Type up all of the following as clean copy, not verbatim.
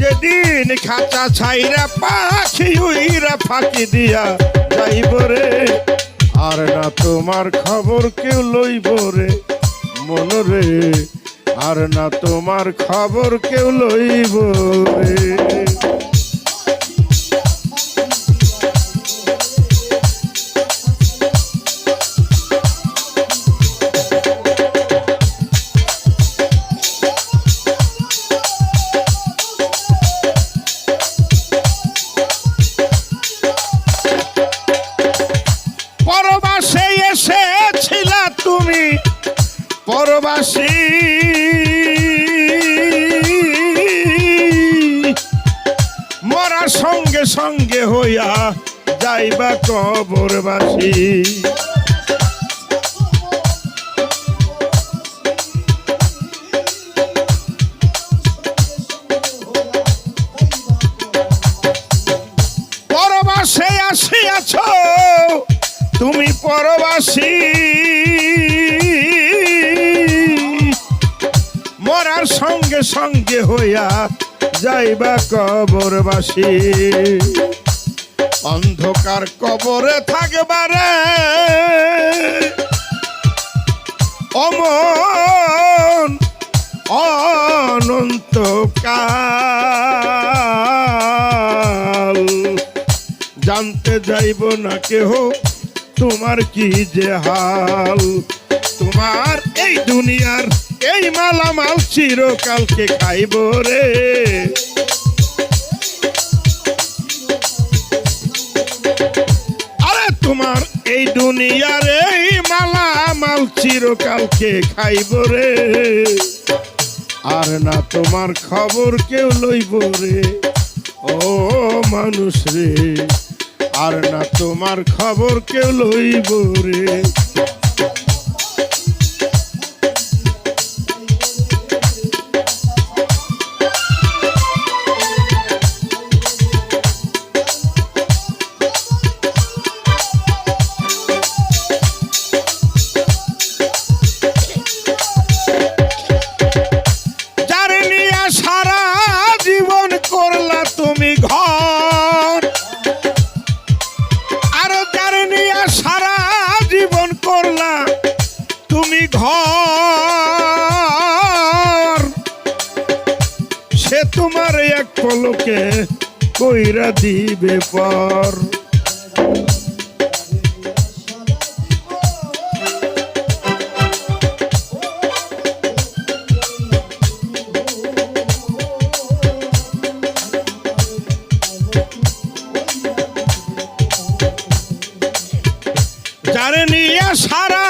যেদিন খাঁচা ছাইরা পাখি উইরা ফাঁকি দিয়া যাইব রে, আর না তোমার খবর কেউ লইব রে মন রে, আর না তোমার খবর কেউ লইব রে। পরবাসে এসেছিলা তুমি পরবাসী, মরার সঙ্গে সঙ্গে হইয়া যাইবা কবরবাসী। পরবাসে আসিয়াছ তুমি পরবাসী, মরার সঙ্গে সঙ্গে হইয়া যাইবা কবরবাসী। অন্ধকার কবরে থাকবারে অমন অনন্তকাল, জানতে যাইব না কেহ তোমার কি যে হাল। তোমার এই দুনিয়ার এই মালামাল চিরকালকে খাইব রে, আরে তোমার এই দুনিয়ার এই মালামাল চিরকালকে খাইব রে, আর না তোমার খবর কেউ লইব রে ও মানুষ রে, আর না তোমার খবর কেউ লইব রে। যারে নিয়ে সারা জীবন করলা তুমি ঘর, সারা জীবন করলা তুমি ঘর, সে তোমার এক পলকে কইরা দিবে পর। যারে নিয়ে সারা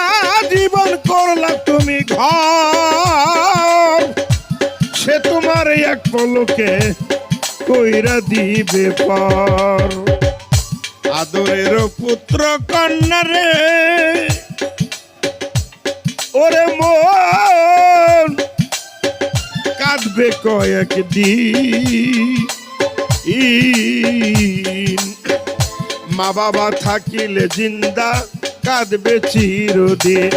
জীবন করলা তুমি ঘর, সে তোমার এক পলকে কইরা দিবে পর। আদরের পুত্র কন্যা রে ওরে মন কাঁদবে কয়েকদিন, মা বাবা থাকিলে জিন্দা কাঁদবে চিরদিন।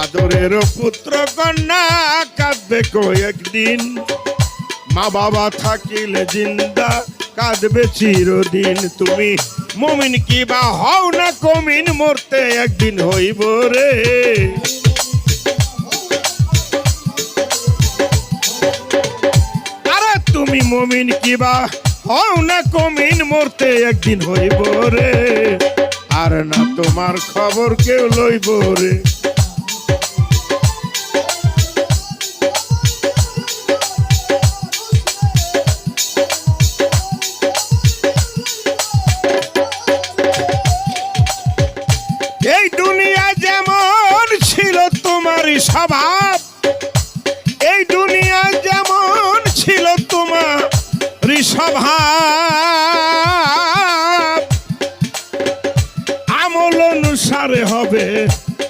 আদরের পুত্র কন্যা কাঁদবে কয়েকদিন, মা বাবা থাকিলে জিন্দা কাঁদবে চিরদিন। তুমি মুমিন কি বা হও না কমিন, মরতে একদিন হইব রে, আরে তুমি মুমিন কি বা হও না কমিন, মরতে একদিন হইব রে, আর না তোমার খবর কেউ লইব রে। এই দুনিয়া যেমন ছিল তোমারই স্বভাব, এই দুনিয়া যেমন ছিল তোমারই স্বভাব, আমল অনুসারে হবে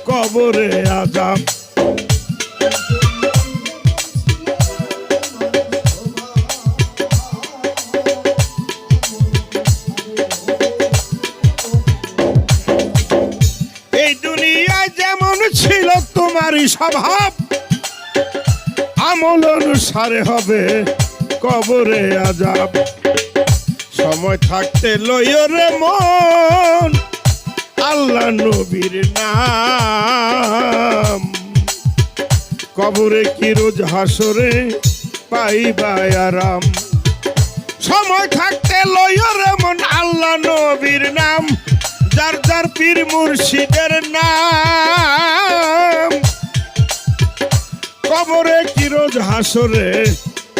কবরে আযাব। এই দুনিয়া যেমন ছিল তোমারই স্বভাব, আমল অনুসারে হবে কবরে আজাব। সময় থাকতে লইও রে মন আল্লাহ নবীর নাম, কবরে কি রোজ হাসরে পাইবা আরাম। সময় থাকতে লইও রে মন আল্লাহ নবীর নাম, যার যার পীর মুর্শিদের নাম, কবরে কি রোজ হাসরে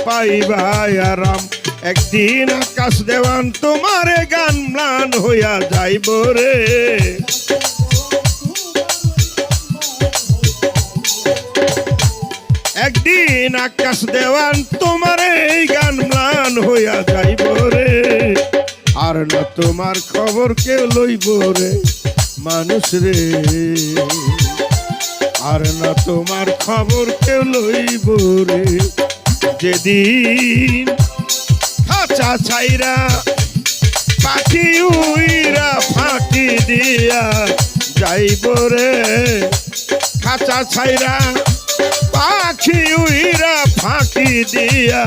পাইবা আরাম। একদিন আকাশ দেওয়ান তোমারে গান ম্লান হইয়া যাইব রে, একদিন আকাশ দেওয়ান তোমারে গান ম্লান হইয়া যাইব রে। আর না তোমার খবর কেউ লইব রে মানুষ রে, আর না তোমার খবর কেউ লইব রে। যেদিন খাঁচা ছাইরা পাখি উইরা ফাঁকি দিয়া যাইব রে, খাঁচা ছাইরা পাখি উইরা ফাঁকি দিয়া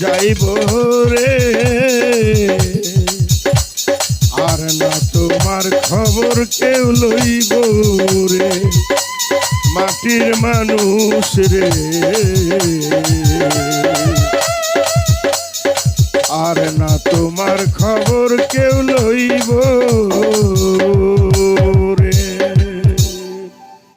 যাইব রে। আর না তোমার খবর কেউ লইব রে মাটির মানুষ রে, আর না তোমার খবর